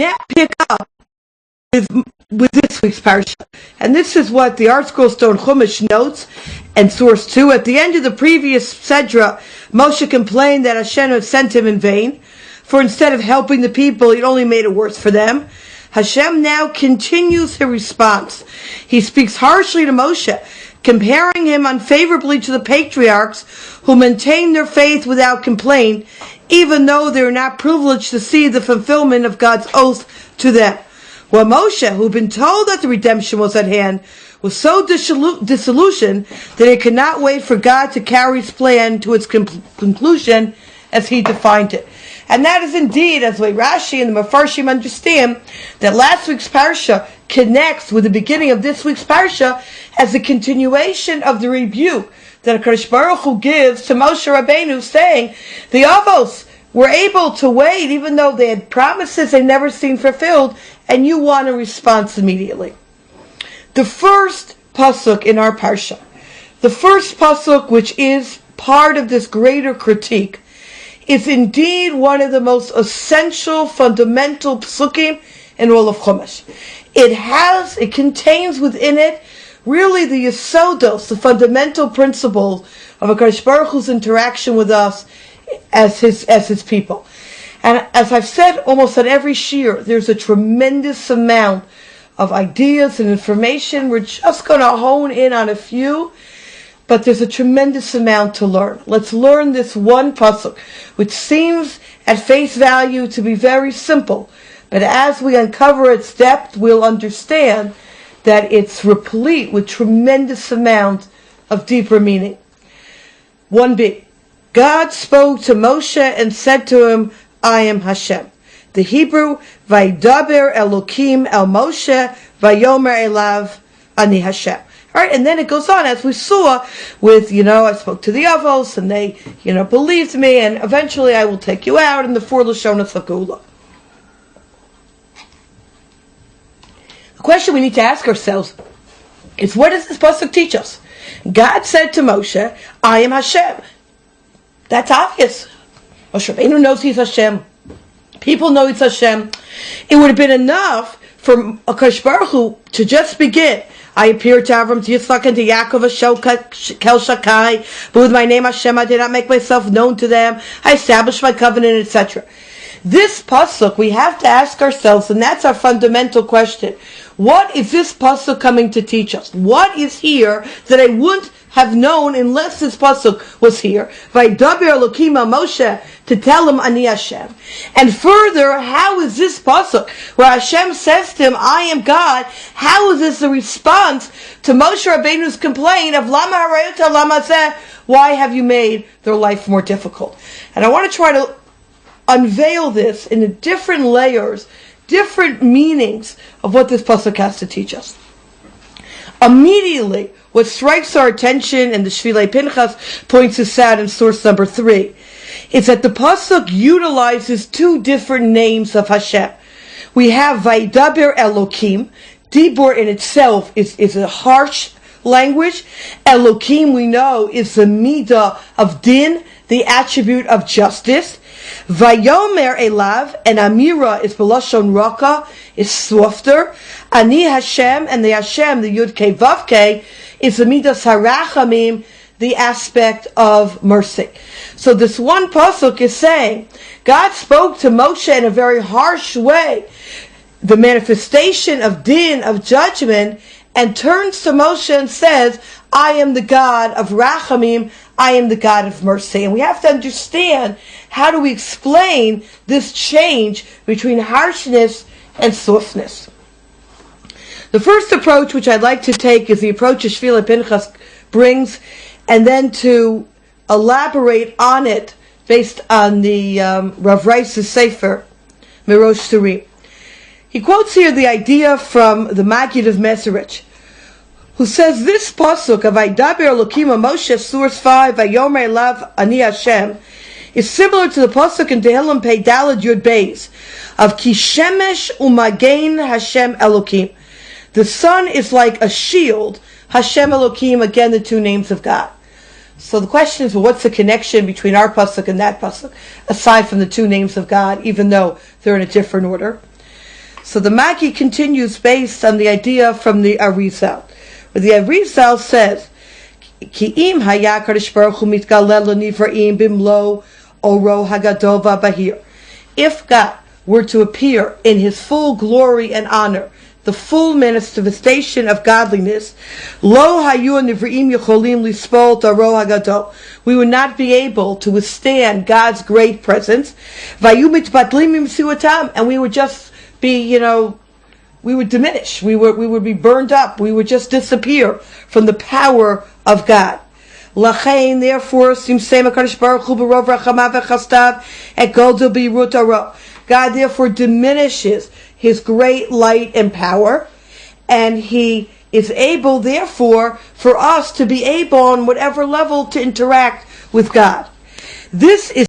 now pick up with this week's Parsha. And this is what the Art Scroll Stone Chumash notes and source 2. At the end of the previous Sedra, Moshe complained that Hashem had sent him in vain, for instead of helping the people, he'd only made it worse for them. Hashem now continues his response. He speaks harshly to Moshe, comparing him unfavorably to the patriarchs who maintain their faith without complaint, even though they are not privileged to see the fulfillment of God's oath to them. While Moshe, who had been told that the redemption was at hand, was so disillusioned that he could not wait for God to carry his plan to its conclusion as he defined it. And that is indeed, as the way Rashi and the Mefarshim understand, that last week's Parsha connects with the beginning of this week's Parsha as a continuation of the rebuke that HaKadosh Baruch Hu gives to Moshe Rabbeinu, saying, the Avos were able to wait even though they had promises they'd never seen fulfilled, and you want a response immediately. The first pasuk in our Parsha, the first pasuk which is part of this greater critique, is indeed one of the most essential, fundamental psukim in all of Chumash. It contains within it really the yesodos, the fundamental principles of HaKadosh Baruch Hu's interaction with us as his people. And as I've said almost at every shir, there's a tremendous amount of ideas and information. We're just going to hone in on a few, but there's a tremendous amount to learn. Let's learn this one pasuk, which seems at face value to be very simple, but as we uncover its depth, we'll understand that it's replete with tremendous amount of deeper meaning. 1b. God spoke to Moshe and said to him, I am Hashem. The Hebrew, Vaydaber Elokim El Moshe, Vayomer Elav, Ani Hashem. All right, and then it goes on, as we saw, with, I spoke to the Avos, and they, believed me, and eventually I will take you out in the 4 Lashonos HaGeula. The question we need to ask ourselves is, what does this pasuk teach us? God said to Moshe, I am Hashem. That's obvious. Moshe Rabbeinu knows he's Hashem. People know he's Hashem. It would have been enough for HaKadosh Baruch Hu to just begin. I appeared to Avram, to Yitzchak, and to Yaakov, Kel Shakai, but with my name Hashem I did not make myself known to them. I established my covenant, etc. This pasuk we have to ask ourselves, and that's our fundamental question. What is this pasuk coming to teach us? What is here that I wouldn't have known unless this pasuk was here? Vaydaber Elokim El Moshe, to tell him Ani Hashem. And further, how is this pasuk where Hashem says to him, I am God? How is this a response to Moshe Rabbeinu's complaint of Lama Harayota Lama Zeh? Why have you made their life more difficult? And I want to try to unveil this in the different layers, different meanings of what this pasuk has to teach us. Immediately, what strikes our attention, and the Shvilei Pinchas points this out in source number 3, is that the pasuk utilizes 2 different names of Hashem. We have Vaydaber Elokim. Dibur in itself is a harsh language. Elokim, we know, is the midah of din, the attribute of justice. Vayomer Elav, and Amira is Belashon Raka, is softer. Ani Hashem, and the Hashem, the Yud Kei Vav Kei, is the Midas Harachamim, the aspect of mercy. So this one pasuk is saying, God spoke to Moshe in a very harsh way, the manifestation of din, of judgment, and turns to Moshe and says, I am the God of Rachamim, I am the God of mercy. And we have to understand, how do we explain this change between harshness and softness? The first approach which I'd like to take is the approach that Shvilei Pinchas brings, and then to elaborate on it based on the Rav Reis's Sefer, Mirosh Suri. He quotes here the idea from the Maggid of Meserich, who says this pasuk of Vaydaber Elokim Moshe, source 5, Vayomer Elav Ani Hashem, is similar to the pasuk in Tehillim Pei Daled Yud Beis of Ki Shemesh Umagein Hashem Elokim. The sun is like a shield. Hashem Elokim, again the 2 names of God. So the question is, well, what's the connection between our pasuk and that pasuk, aside from the 2 names of God, even though they're in a different order? So the Maki continues based on the idea from the Arizal, where the Arizal says, Ki im haya Kadosh Baruch Hu mitgalel l'nivraim bimlo oro hagadol v'bahir. If God were to appear in His full glory and honor, the full manifestation of godliness, lo hayu nivraim yecholim lispol oro hagadol, we would not be able to withstand God's great presence. Vayu mitbatlim imsuatam, and we would just be, we would diminish. We would be burned up. We would just disappear from the power of God. Lachain, therefore, simsei HaKadosh Baruch Hu b'rov rachamav v'chastav et goldo b'yirut haro. God therefore diminishes His great light and power, and He is able, therefore, for us to be able on whatever level to interact with God. This is